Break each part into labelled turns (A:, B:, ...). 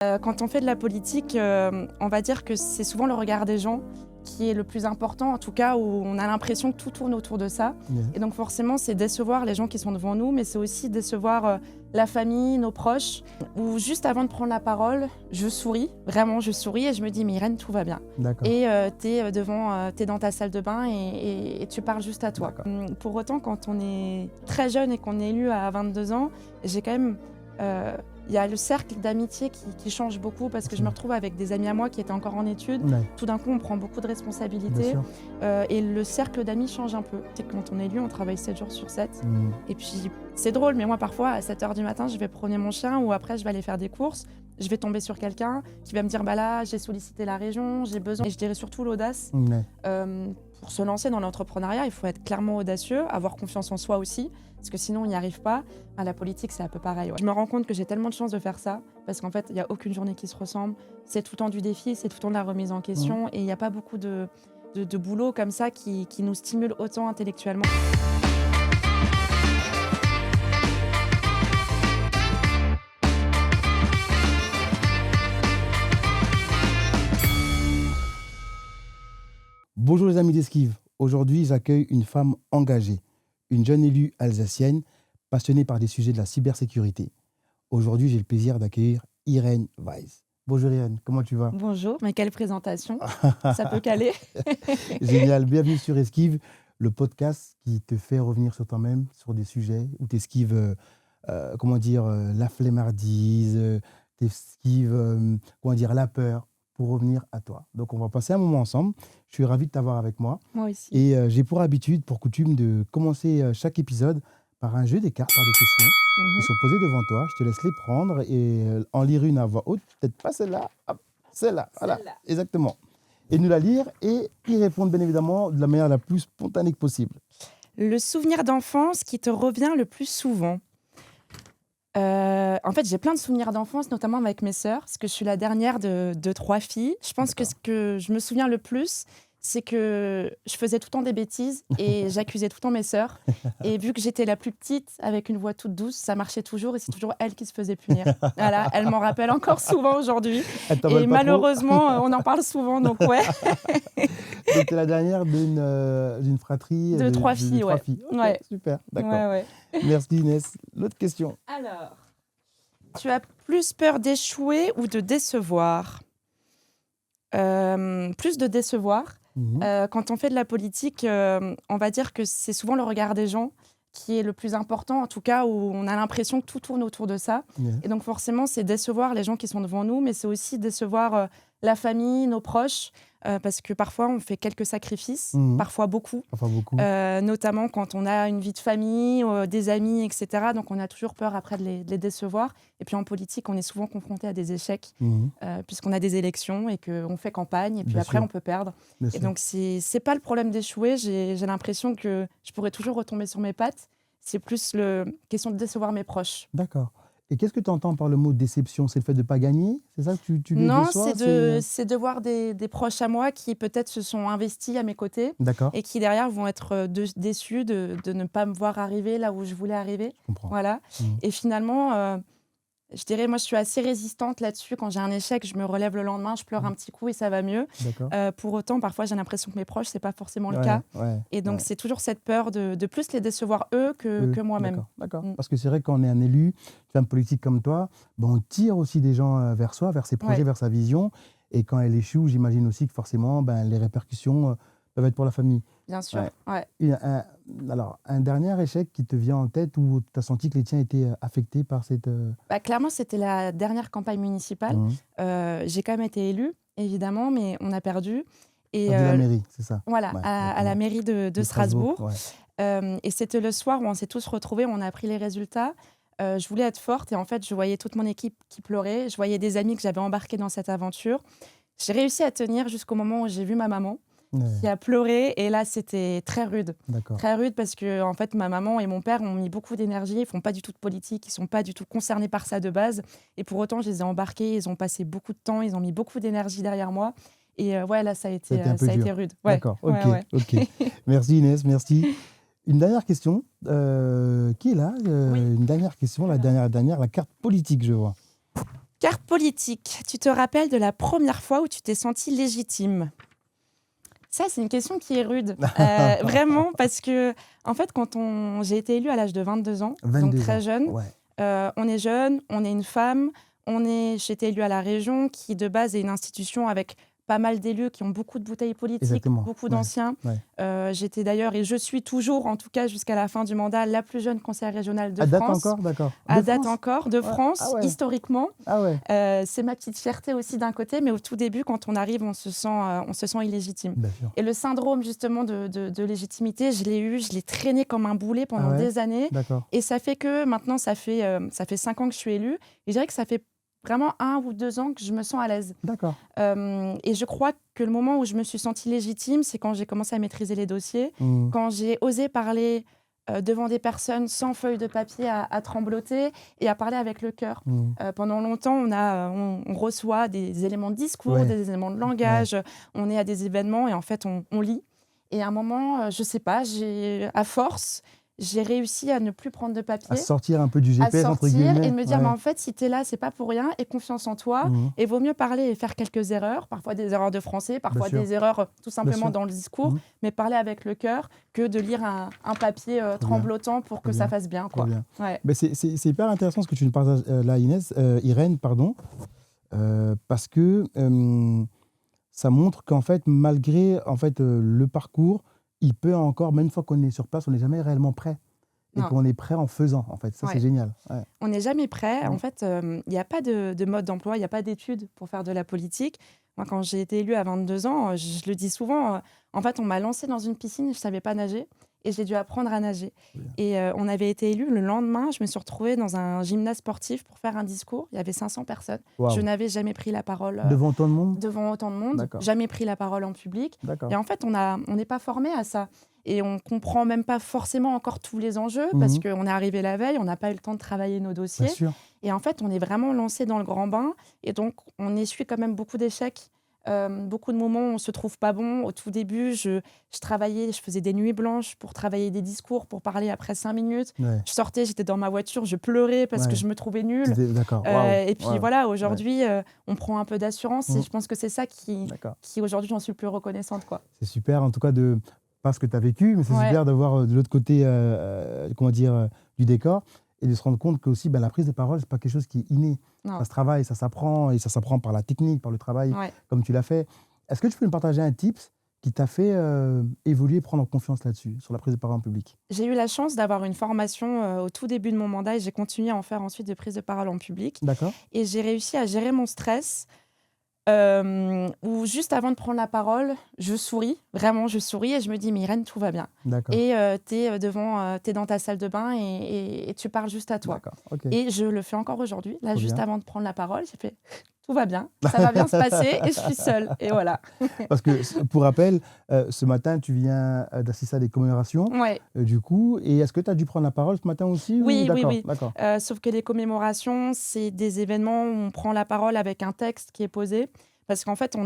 A: Quand on fait de la politique, on va dire que c'est souvent le regard des gens qui est le plus important, en tout cas où on a l'impression que tout tourne autour de ça.
B: Yeah.
A: Et donc forcément, c'est décevoir les gens qui sont devant nous, mais c'est aussi décevoir la famille, nos proches. Ou juste avant de prendre la parole, je souris, vraiment je souris et je me dis mais Irène, tout va bien.
B: D'accord.
A: Et t'es dans ta salle de bain et tu parles juste à toi. Pour autant, quand on est très jeune et qu'on est élu à 22 ans, j'ai quand même... il y a le cercle d'amitié qui change beaucoup parce que je me retrouve avec des amis à moi qui étaient encore en études.
B: Ouais.
A: Tout d'un coup, on prend beaucoup de
B: Bien
A: responsabilités
B: sûr.
A: et le cercle d'amis change un peu. C'est que quand on est élu, on travaille 7 jours sur 7.
B: Mm.
A: Et puis, c'est drôle, mais moi, parfois, à 7 h du matin, je vais promener mon chien ou après, je vais aller faire des courses. Je vais tomber sur quelqu'un qui va me dire, bah là, j'ai sollicité la région, j'ai besoin. Et je dirais surtout l'audace.
B: Ouais.
A: Pour se lancer dans l'entrepreneuriat, il faut être clairement audacieux, avoir confiance en soi aussi, parce que sinon on n'y arrive pas. À la politique, c'est un peu pareil. Ouais. Je me rends compte que j'ai tellement de chance de faire ça, parce qu'en fait, il n'y a aucune journée qui se ressemble. C'est tout le temps du défi, c'est tout le temps de la remise en question, et il n'y a pas beaucoup de boulot comme ça qui nous stimule autant intellectuellement.
B: Bonjour les amis d'Esquive. Aujourd'hui, j'accueille une femme engagée, une jeune élue alsacienne passionnée par des sujets de la cybersécurité. Aujourd'hui, j'ai le plaisir d'accueillir Irène Weiss. Bonjour Irène, comment tu vas?
A: Bonjour, mais quelle présentation. Ça peut caler.
B: Génial, bienvenue sur Esquive, le podcast qui te fait revenir sur toi-même, sur des sujets où tu esquives, la flemmardise, tu esquives, la peur pour revenir à toi. Donc on va passer un moment ensemble. Je suis ravi de t'avoir avec moi.
A: Moi aussi.
B: Et j'ai pour habitude, pour coutume, de commencer chaque épisode par un jeu des cartes, par des questions qui sont posées devant toi. Je te laisse les prendre et en lire une à voix haute. Peut-être pas celle-là, hop, celle-là. Voilà,
A: Celle-là.
B: exactement. Et nous la lire et y répondre, bien évidemment, de la manière la plus spontanée que possible.
A: Le souvenir d'enfance qui te revient le plus souvent. En fait, j'ai plein de souvenirs d'enfance, notamment avec mes sœurs, parce que je suis la dernière de 3 filles. Je pense que ce que je me souviens le plus, c'est que je faisais tout le temps des bêtises et j'accusais tout le temps mes sœurs. Et vu que j'étais la plus petite, avec une voix toute douce, ça marchait toujours et c'est toujours elle qui se faisait punir. Voilà, elle m'en rappelle encore souvent aujourd'hui.
B: Elle t'en vole
A: Et
B: pas trop.
A: malheureusement, on en parle souvent, donc ouais.
B: Donc, tu es la dernière d'une fratrie
A: De 3 filles,
B: trois
A: ouais.
B: filles. Ok,
A: Ouais.
B: super, d'accord.
A: Ouais.
B: Merci Inès. L'autre question.
A: Alors, tu as plus peur d'échouer ou de décevoir? Plus de décevoir.
B: Mhm.
A: Quand on fait de la politique, on va dire que c'est souvent le regard des gens qui est le plus important, en tout cas où on a l'impression que tout tourne autour de ça.
B: Yeah.
A: Et donc forcément, c'est décevoir les gens qui sont devant nous, mais c'est aussi décevoir la famille, nos proches, parce que parfois on fait quelques sacrifices,
B: Mhm.
A: parfois beaucoup.
B: Enfin, beaucoup.
A: Notamment quand on a une vie de famille, des amis, etc. Donc on a toujours peur après de les décevoir. Et puis en politique, on est souvent confronté à des échecs,
B: Mhm.
A: puisqu'on a des élections et qu'on fait campagne, et puis
B: Bien
A: après
B: sûr.
A: on peut perdre.
B: Bien
A: Et
B: sûr.
A: donc c'est pas le problème d'échouer, j'ai l'impression que je pourrais toujours retomber sur mes pattes. C'est plus la question de décevoir mes proches.
B: D'accord. Et qu'est-ce que tu entends par le mot déception? C'est le fait de ne pas gagner? C'est ça que tu les
A: Non,
B: déçois?
A: c'est de voir des proches à moi qui peut-être se sont investis à mes côtés
B: D'accord,
A: et qui derrière vont être déçus de ne pas me voir arriver là où je voulais arriver.
B: je comprends.
A: Voilà.
B: Mhm.
A: Et finalement, je dirais, moi je suis assez résistante là-dessus. Quand j'ai un échec, je me relève le lendemain, je pleure un petit coup et ça va mieux.
B: D'accord.
A: Pour autant, parfois j'ai l'impression que mes proches, c'est pas forcément le
B: Ouais,
A: cas.
B: ouais,
A: Et donc
B: ouais.
A: c'est toujours cette peur de plus les décevoir eux que moi-même.
B: D'accord.
A: Mm.
B: Parce que c'est vrai qu'on est un élu, une femme politique comme toi, on tire aussi des gens vers soi, vers ses projets,
A: Ouais.
B: vers sa vision. Et quand elle échoue, j'imagine aussi que forcément, les répercussions peuvent être pour la famille.
A: Bien sûr.
B: Ouais.
A: Ouais.
B: Alors, un dernier échec qui te vient en tête où tu as senti que les tiens étaient affectés par cette...
A: Bah, clairement, c'était la dernière campagne municipale.
B: Mhm.
A: J'ai quand même été élue, évidemment, mais on a perdu. Et
B: T'as dit la mairie, c'est ça?
A: voilà,
B: Ouais,
A: à la mairie de Strasbourg.
B: Ouais.
A: Et c'était le soir où on s'est tous retrouvés, on a appris les résultats. Je voulais être forte et en fait, je voyais toute mon équipe qui pleurait. Je voyais des amis que j'avais embarqués dans cette aventure. J'ai réussi à tenir jusqu'au moment où j'ai vu ma maman
B: Ouais,
A: qui a pleuré. Et là, c'était très rude.
B: d'accord.
A: Très rude parce que en fait, ma maman et mon père ont mis beaucoup d'énergie. Ils font pas du tout de politique. Ils sont pas du tout concernés par ça de base. Et pour autant, je les ai embarqués. Ils ont passé beaucoup de temps. Ils ont mis beaucoup d'énergie derrière moi. Et ouais, là, ça a été
B: un peu dur.
A: rude. Ouais.
B: D'accord, ok,
A: Ouais.
B: ok. Merci Inès, merci. Une dernière question, qui est là
A: Oui.
B: Une dernière question, la
A: Alors.
B: dernière, la carte politique, je vois.
A: Carte politique. Tu te rappelles de la première fois où tu t'es sentie légitime? Ça, c'est une question qui est rude. Vraiment, parce que, en fait, j'ai été élue à l'âge de 22 ans, donc
B: 22
A: très
B: ans.
A: jeune.
B: Ouais.
A: On est jeune, on est une femme, j'ai été élue à la région, qui de base est une institution avec pas mal d'élus qui ont beaucoup de bouteilles politiques,
B: Exactement.
A: beaucoup
B: Ouais.
A: d'anciens.
B: Ouais.
A: J'étais d'ailleurs, et je suis toujours, en tout cas jusqu'à la fin du mandat, la plus jeune conseillère régionale de
B: À date
A: France.
B: encore, d'accord.
A: À
B: De
A: date
B: France
A: encore, de
B: Ouais.
A: France,
B: Ah ouais.
A: historiquement.
B: Ah ouais.
A: C'est ma petite fierté aussi d'un côté, mais au tout début, quand on arrive, on se sent illégitime.
B: Bien sûr.
A: Et le syndrome justement de légitimité, je l'ai traîné comme un boulet pendant
B: Ah ouais
A: des années.
B: D'accord.
A: Et ça fait que maintenant, ça fait 5 ans que je suis élue. Et je dirais que ça fait vraiment 1 ou 2 ans que je me sens à l'aise.
B: D'accord.
A: Et je crois que le moment où je me suis sentie légitime, c'est quand j'ai commencé à maîtriser les dossiers, quand j'ai osé parler devant des personnes sans feuille de papier à trembloter et à parler avec le cœur. Pendant longtemps, on reçoit des éléments de discours,
B: Ouais.
A: des éléments de langage, on est à des événements et en fait, on lit. Et à un moment, je sais pas, à force, j'ai réussi à ne plus prendre de papier,
B: À sortir un peu du
A: à
B: GPS, entre
A: sortir
B: guillemets.
A: et de me dire,
B: Ouais.
A: mais en fait, si tu es là, c'est pas pour rien, et confiance en toi. Et vaut mieux parler et faire quelques erreurs, parfois des erreurs de français, parfois
B: Bien sûr.
A: des erreurs tout
B: Bien
A: simplement
B: sûr.
A: dans le discours, mais parler avec le cœur que de lire un papier tremblotant pour que ça fasse bien, quoi.
B: bien.
A: Ouais.
B: Mais c'est hyper intéressant ce que tu nous partages là, Irène, pardon, parce que ça montre qu'en fait, malgré le parcours, il peut encore, même une fois qu'on est sur place, on n'est jamais réellement prêt. Et
A: Non.
B: qu'on est prêt en faisant, en fait. Ça,
A: Ouais.
B: c'est génial. Ouais.
A: On n'est jamais prêt.
B: Mm.
A: En fait, il n'y a pas de mode d'emploi, il n'y a pas d'études pour faire de la politique. Moi, quand j'ai été élue à 22 ans, je le dis souvent, en fait, on m'a lancée dans une piscine, je ne savais pas nager. Et j'ai dû apprendre à nager.
B: Bien.
A: Et on avait été élus. Le lendemain, je me suis retrouvée dans un gymnase sportif pour faire un discours. Il y avait 500 personnes.
B: Wow.
A: Je n'avais jamais pris la parole
B: Devant autant de monde
A: devant autant de monde.
B: D'accord.
A: Jamais pris la parole en public.
B: D'accord.
A: Et en fait, on n'est pas formé à ça. Et on ne comprend même pas forcément encore tous les enjeux parce qu'on est arrivé la veille, on n'a pas eu le temps de travailler nos dossiers.
B: Bien sûr.
A: Et en fait, on est vraiment lancé dans le grand bain. Et donc, on essuie quand même beaucoup d'échecs. Beaucoup de moments où on ne se trouve pas bon. Au tout début, je travaillais, je faisais des nuits blanches pour travailler des discours, pour parler après 5 minutes.
B: Ouais.
A: Je sortais, j'étais dans ma voiture, je pleurais parce que je me trouvais nulle.
B: D'accord.
A: Et puis voilà, aujourd'hui, on prend un peu d'assurance et je pense que c'est ça qui aujourd'hui, j'en suis le plus reconnaissante, quoi.
B: C'est super, en tout cas, pas ce que tu as vécu, mais c'est super de voir de l'autre côté du décor et de se rendre compte que aussi, la prise de parole, ce n'est pas quelque chose qui est inné.
A: Non.
B: Ça se travaille, ça s'apprend, et ça s'apprend par la technique, par le travail, comme tu l'as fait. Est-ce que tu peux nous partager un tips qui t'a fait évoluer, prendre confiance là-dessus, sur la prise de parole en public? J'ai
A: eu la chance d'avoir une formation au tout début de mon mandat et j'ai continué à en faire ensuite des prises de parole en public.
B: D'accord.
A: Et j'ai réussi à gérer mon stress où juste avant de prendre la parole, je souris, vraiment je souris et je me dis mais Irène, tout va bien.
B: D'accord.
A: Et t'es dans ta salle de bain et tu parles juste à toi.
B: D'accord. Okay.
A: Et je le fais encore aujourd'hui. Là,
B: Trop
A: juste
B: bien.
A: avant de prendre la parole, j'ai fait tout va bien, ça va bien se passer et je suis seule. Et voilà.
B: Parce que, pour rappel, ce matin, tu viens d'assister à des commémorations.
A: Ouais.
B: Du coup, et est-ce que tu as dû prendre la parole ce matin aussi?
A: Oui,
B: oui.
A: D'accord. Sauf que les commémorations, c'est des événements où on prend la parole avec un texte qui est posé. Parce qu'en fait,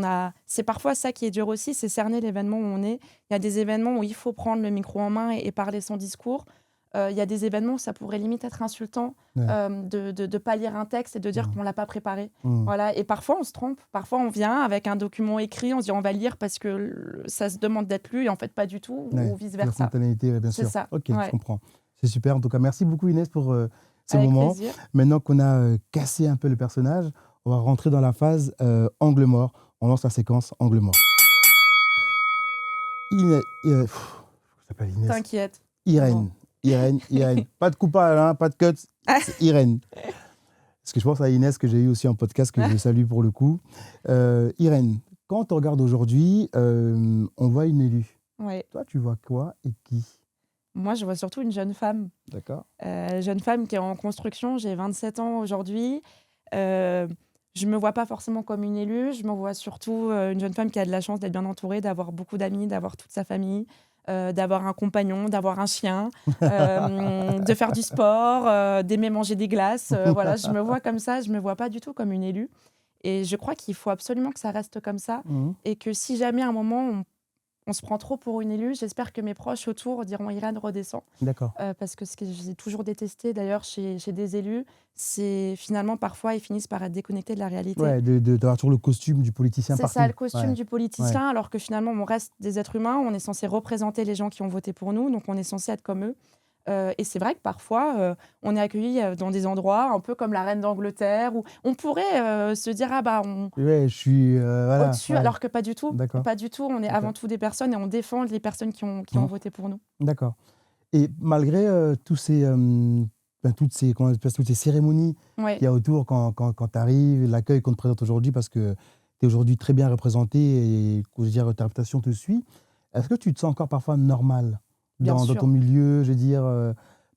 A: c'est parfois ça qui est dur aussi, c'est cerner l'événement où on est. Il y a des événements où il faut prendre le micro en main et parler son discours. Il y a des événements où ça pourrait limite être insultant de ne pas lire un texte et de dire qu'on ne l'a pas préparé. Voilà. Et parfois, on se trompe. Parfois, on vient avec un document écrit, on se dit on va lire parce que ça se demande d'être lu et en fait, pas du tout, ou vice-versa.
B: La spontanéité, bien sûr.
A: C'est ça.
B: Ok, je comprends. C'est super. En tout cas, merci beaucoup Inès pour ce
A: avec
B: moment.
A: Plaisir.
B: Maintenant qu'on a cassé un peu le personnage, on va rentrer dans la phase angle mort. On lance la séquence angle mort. Inès.
A: T'inquiète.
B: Irène. Pas de coupable, hein, pas de cut. C'est Irène. Parce que je pense à Inès que j'ai eu aussi en podcast, que je salue pour le coup. Irène, quand on regarde aujourd'hui, on voit une élue.
A: Ouais.
B: Toi, tu vois quoi et qui?
A: Moi, je vois surtout une jeune femme.
B: D'accord.
A: Jeune femme qui est en construction. J'ai 27 ans aujourd'hui. Je ne me vois pas forcément comme une élue. Je me vois surtout une jeune femme qui a de la chance d'être bien entourée, d'avoir beaucoup d'amis, d'avoir toute sa famille, d'avoir un compagnon, d'avoir un chien, de faire du sport, d'aimer manger des glaces. Voilà, je me vois comme ça. Je ne me vois pas du tout comme une élue. Et je crois qu'il faut absolument que ça reste comme ça. Et que si jamais à un moment, on se prend trop pour une élue. J'espère que mes proches autour diront Irène redescend.
B: D'accord.
A: Parce que ce que j'ai toujours détesté d'ailleurs chez des élus, c'est finalement parfois ils finissent par être déconnectés de la réalité.
B: Ouais, d'avoir toujours le costume du politicien
A: C'est
B: partout.
A: ça, le costume
B: Ouais.
A: du politicien, alors que finalement on reste des êtres humains, on est censé représenter les gens qui ont voté pour nous, donc on est censé être comme eux. Et c'est vrai que parfois, on est accueillis dans des endroits un peu comme la reine d'Angleterre, où on pourrait se dire, ah bah,
B: Ouais, je suis voilà.
A: au-dessus,
B: Ouais.
A: alors que pas du tout.
B: D'accord.
A: Pas du tout, on est avant tout des personnes et on défend les personnes qui ont voté pour nous.
B: D'accord. Et malgré toutes ces cérémonies
A: Ouais.
B: qu'il y a autour quand tu arrives, l'accueil qu'on te présente aujourd'hui, parce que tu es aujourd'hui très bien représenté et je veux dire, ta réputation te suit, est-ce que tu te sens encore parfois normal
A: Bien
B: dans
A: sûr.
B: ton milieu, je veux dire,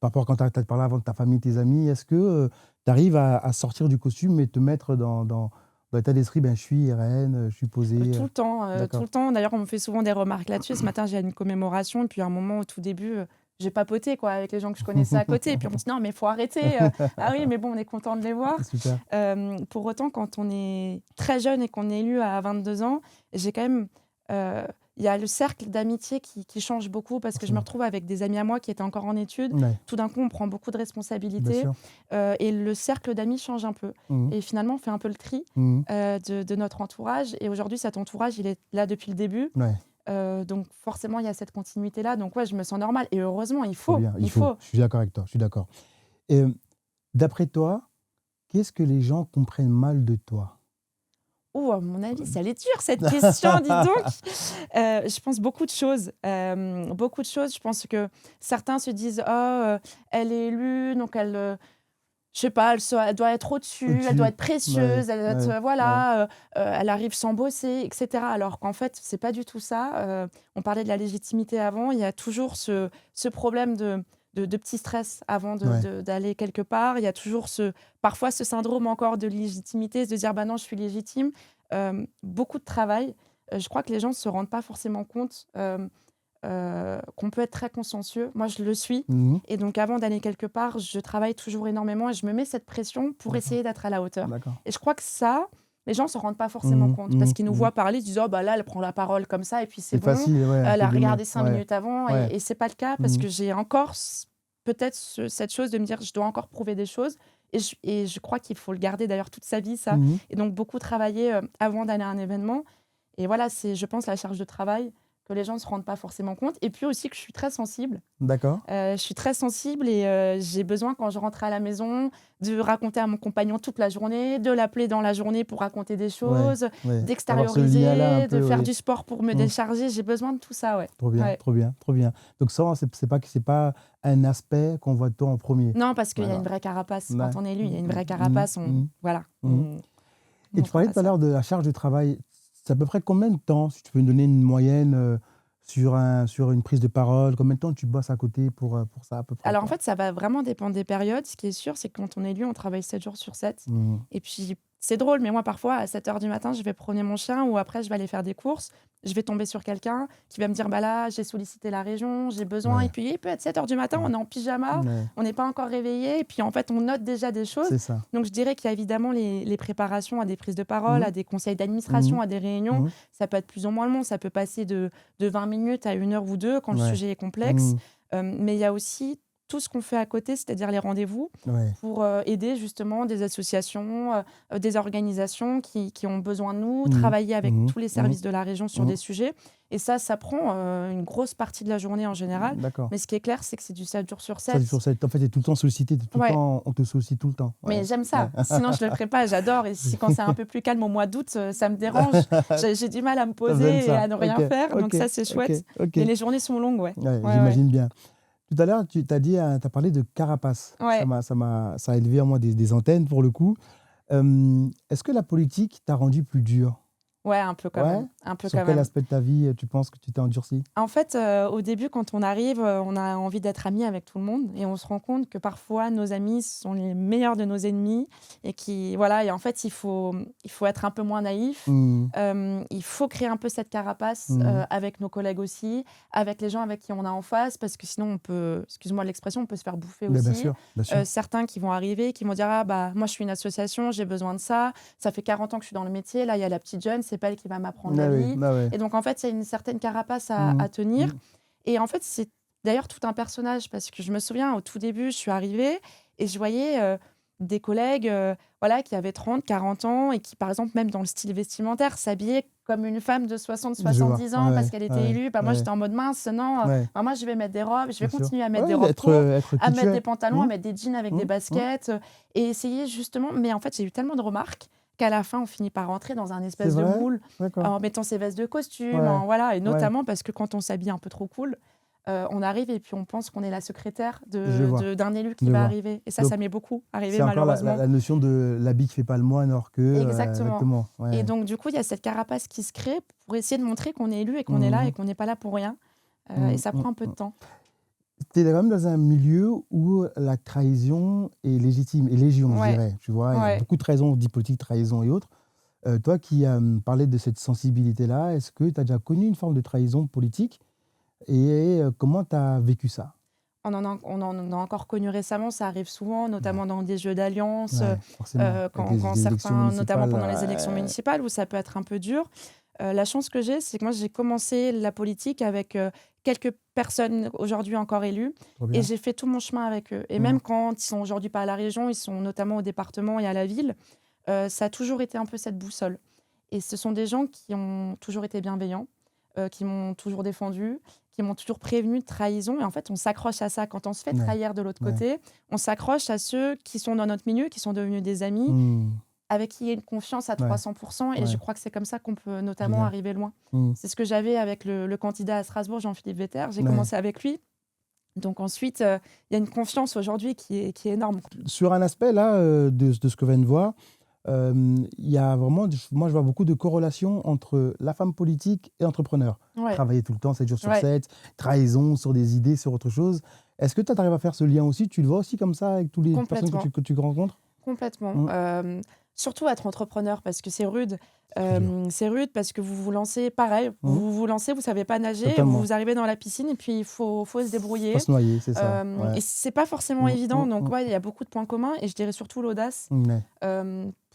B: par rapport à quand tu as parlé avant de ta famille, tes amis, est-ce que tu arrives à sortir du costume et te mettre dans l'état d'esprit, ben, je suis Irène, je suis posée
A: Tout le temps, tout
B: D'accord.
A: le temps. D'ailleurs, on me fait souvent des remarques là-dessus. Ce matin, j'ai une commémoration et puis à un moment, au tout début, j'ai papoté quoi, avec les gens que je connaissais à côté. Et puis on me dit non, mais il faut arrêter. Ah oui, mais bon, on est content de les voir.
B: Super.
A: Pour autant, quand on est très jeune et qu'on est élu à 22 ans, j'ai quand même... Il y a le cercle d'amitié qui change beaucoup parce que je me
B: Forcément.
A: retrouve avec des amis à moi qui étaient encore en études.
B: Ouais,
A: Tout d'un coup, on prend beaucoup de
B: bien
A: responsabilités
B: sûr.
A: et le cercle d'amis change un peu.
B: Mhm.
A: Et finalement, on fait un peu le tri
B: Mhm.
A: de notre entourage. Et aujourd'hui, cet entourage, il est là depuis le début.
B: Ouais,
A: Donc forcément, il y a cette continuité-là. Donc ouais, je me sens normale. Et heureusement, il
B: trop
A: faut.
B: bien,
A: Il faut.
B: Je suis d'accord avec toi, je suis d'accord. Et d'après toi, qu'est-ce que les gens comprennent mal de toi?
A: Oh, à mon avis, ça est dur cette question, dis donc. Je pense beaucoup de choses. Beaucoup de choses. Je pense que certains se disent, oh, elle est élue, donc elle, je sais pas, elle doit être au-dessus, elle doit être précieuse, elle doit être, voilà, elle arrive sans bosser, etc. Alors qu'en fait, c'est pas du tout ça. On parlait de la légitimité avant. Il y a toujours ce problème de petit stress avant d'aller quelque part. Il y a toujours parfois ce syndrome encore de légitimité, de dire bah non, je suis légitime. Beaucoup de travail. Je crois que les gens ne se rendent pas forcément compte qu'on peut être très consciencieux. Moi, je le suis.
B: Mhm.
A: Et donc, avant d'aller quelque part, je travaille toujours énormément et je me mets cette pression pour essayer d'être à la hauteur.
B: D'accord.
A: Et je crois que ça, les gens ne se rendent pas forcément compte parce qu'ils nous
B: mhm.
A: voient parler, ils se disent oh bah là, elle prend la parole comme ça et puis c'est
B: C'est
A: bon.
B: facile, ouais,
A: Elle a
B: entre guillemets.
A: regardé 5
B: Ouais,
A: minutes avant
B: ouais.
A: et c'est pas le cas parce
B: Mhm.
A: que j'ai encore peut-être cette chose de me dire je dois encore prouver des choses et je crois qu'il faut le garder d'ailleurs toute sa vie ça.
B: Mhm.
A: Et donc beaucoup travailler avant d'aller à un événement. Et voilà, c'est je pense la charge de travail que les gens ne se rendent pas forcément compte. Et puis aussi que je suis très sensible.
B: D'accord.
A: Je suis très sensible et j'ai besoin, quand je rentre à la maison, de raconter à mon compagnon toute la journée, de l'appeler dans la journée pour raconter des choses,
B: Ouais. Avoir ce
A: d'extérioriser,
B: lien-là un
A: de
B: peu,
A: faire
B: oui.
A: du sport pour me décharger. J'ai besoin de tout ça, ouais.
B: Trop bien,
A: Ouais.
B: trop bien, trop bien. Donc ça, c'est pas un aspect qu'on voit de toi en premier.
A: Non, parce qu'il y a
B: Voilà.
A: une vraie carapace.
B: Ouais.
A: Quand on est élu, il y a une vraie carapace. Voilà.
B: Et tu parlais tout à l'heure de la charge de travail. C'est à peu près combien de temps, si tu peux me donner une moyenne sur une prise de parole, combien de temps tu bosses à côté pour ça à peu près?
A: Alors en fait, ça va vraiment dépendre des périodes. Ce qui est sûr, c'est que quand on est élu, on travaille 7 jours sur 7.
B: Mhm.
A: Et puis, c'est drôle, mais moi, parfois, à 7 h du matin, je vais promener mon chien ou après, je vais aller faire des courses. Je vais tomber sur quelqu'un qui va me dire, bah là, j'ai sollicité la région, j'ai besoin.
B: Ouais.
A: Et puis, il peut être 7 h du matin, on est en pyjama,
B: Ouais,
A: on n'est pas encore réveillé. Et puis, en fait, on note déjà des choses.
B: c'est ça.
A: Donc, je dirais qu'il y a évidemment les préparations à des prises de parole, à des conseils d'administration,
B: Mhm.
A: à des réunions.
B: Mhm.
A: Ça peut être plus ou moins long. Ça peut passer de 20 minutes à 1 heure ou 2 quand le
B: Ouais.
A: sujet est complexe.
B: Mhm.
A: Mais il y a aussi tout ce qu'on fait à côté, c'est-à-dire les rendez-vous,
B: Ouais.
A: pour aider justement des associations, des organisations qui ont besoin de nous, travailler avec tous les services de la région sur des sujets. Et ça prend une grosse partie de la journée en général.
B: D'accord.
A: Mais ce qui est clair, c'est que c'est du 7 jours sur 7.
B: 7 sur 7. En fait, tu es tout le temps sollicité, on te sollicite tout le temps.
A: Mais
B: Ouais.
A: j'aime ça. Sinon, je ne le ferais pas. J'adore. Et quand c'est un peu plus calme au mois d'août, ça me dérange. J'ai du mal à me poser et à ne rien faire. Donc ça, c'est chouette. Et les journées sont longues, ouais.
B: J'imagine bien. Tout à l'heure, tu as parlé de carapace.
A: Ouais.
B: Ça a élevé en moi des antennes pour le coup. Est-ce que la politique t'a rendu plus dur?
A: Ouais, un peu quand même. Un peu
B: Sur
A: quand
B: quel
A: même.
B: aspect de ta vie tu penses que tu t'es endurci?
A: En fait, au début, quand on arrive, on a envie d'être amis avec tout le monde et on se rend compte que parfois, nos amis sont les meilleurs de nos ennemis et voilà, et en fait, il faut être un peu moins naïf. Il faut créer un peu cette carapace avec nos collègues aussi, avec les gens avec qui on a en face, parce que sinon, on peut, excuse-moi l'expression, on peut se faire bouffer aussi.
B: Bien sûr, bien sûr.
A: Certains qui vont arriver, qui vont dire « Ah, bah, moi, je suis une association, j'ai besoin de ça. Ça fait 40 ans que je suis dans le métier. Là, il y a la petite jeune, c'est pas elle qui va m'apprendre la pays.
B: Bah ouais.
A: Et donc, en fait, il y a une certaine carapace
B: Mhm.
A: à tenir.
B: Mhm.
A: Et en fait, c'est d'ailleurs tout un personnage parce que je me souviens, au tout début, je suis arrivée et je voyais des collègues voilà, qui avaient 30, 40 ans et qui, par exemple, même dans le style vestimentaire, s'habillaient comme une femme de 60,
B: Je vois.
A: 70 ans parce qu'elle était
B: Ouais,
A: élue. Bah, moi,
B: ouais,
A: j'étais en mode mince, non,
B: ouais,
A: moi, je vais mettre des robes, je vais
B: bien sûr.
A: continuer à mettre des
B: Ouais,
A: robes courtes,
B: être
A: à
B: qui tu
A: mettre
B: es.
A: des pantalons, à
B: Mhm.
A: mettre des jeans avec des
B: Mhm. Mhm.
A: baskets et essayer justement. Mais en fait, j'ai eu tellement de remarques qu'à la fin, on finit par rentrer dans un
B: C'est
A: espèce de
B: vrai?
A: moule
B: D'accord.
A: en mettant ses vestes de costume,
B: Ouais,
A: voilà, et
B: ouais,
A: notamment parce que quand on s'habille un peu trop cool, on arrive et puis on pense qu'on est la secrétaire
B: je vois,
A: d'un élu qui
B: je
A: va
B: vois.
A: arriver. Et
B: Donc,
A: ça m'est beaucoup arrivé
B: c'est encore
A: malheureusement.
B: la notion de l'habit qui fait pas le moine, alors que,
A: Exactement.
B: exactement,
A: Et
B: ouais.
A: donc, du coup, il y a cette carapace qui se crée pour essayer de montrer qu'on est élu et qu'on est là et
B: Mhm.
A: qu'on n'est pas là pour rien. Et
B: Mhm.
A: ça prend un peu de temps.
B: Tu es quand même dans un milieu où la trahison est légitime, et légion, je
A: Ouais,
B: dirais. Tu vois, il y a
A: ouais.
B: beaucoup de trahisons, dit politique, trahison et autres. Toi qui parlais de cette sensibilité-là, est-ce que tu as déjà connu une forme de trahison politique et comment tu as vécu ça?
A: On en a encore connu récemment, ça arrive souvent,
B: Ouais,
A: notamment dans des jeux d'alliance,
B: ouais, forcément. Avec
A: quand
B: les élections
A: certains, notamment
B: municipales,
A: pendant les élections municipales, où ça peut être un peu dur. La chance que j'ai, c'est que moi, j'ai commencé la politique avec quelques personnes aujourd'hui encore élues,
B: trop
A: et
B: bien.
A: j'ai fait tout mon chemin avec eux. Et
B: Mhm.
A: même quand ils sont aujourd'hui pas à la région, ils sont notamment au département et à la ville, ça a toujours été un peu cette boussole. Et ce sont des gens qui ont toujours été bienveillants, qui m'ont toujours défendu, qui m'ont toujours prévenu de trahison. Et en fait, on s'accroche à ça. Quand on se fait
B: Ouais,
A: trahir de l'autre
B: ouais.
A: côté, on s'accroche à ceux qui sont dans notre milieu, qui sont devenus des amis,
B: Mhm.
A: avec qui il y a une confiance à
B: Ouais,
A: 300%. Et je
B: ouais,
A: crois que c'est comme ça qu'on peut notamment
B: génial.
A: arriver loin.
B: Mhm.
A: C'est ce que j'avais avec le candidat à Strasbourg, Jean-Philippe Vetter. J'ai
B: Ouais.
A: commencé avec lui. Donc ensuite, il y a une confiance aujourd'hui qui est énorme.
B: Sur un aspect là de ce que je viens de voir, il y a vraiment, moi je vois beaucoup de corrélations entre la femme politique et entrepreneur.
A: Ouais,
B: Travailler tout le temps, 7 jours sur
A: ouais,
B: 7, trahison sur des idées, sur autre chose. Est-ce que tu arrives à faire ce lien aussi? Tu le vois aussi comme ça avec toutes les personnes
A: complètement.
B: que tu rencontres?
A: Complètement.
B: Mm.
A: Surtout être entrepreneur parce que c'est rude.
B: Très dur.
A: C'est rude parce que vous vous lancez pareil,
B: Mm.
A: vous lancez, vous savez pas nager,
B: Totalement.
A: vous arrivez dans la piscine et puis il faut se
B: Pas
A: débrouiller.
B: se noyer, c'est ça.
A: Et
B: Ouais.
A: c'est pas forcément
B: Mm,
A: évident.
B: mm,
A: Donc
B: mm.
A: ouais, il y a beaucoup de points communs et je dirais surtout l'audace.
B: Ouais.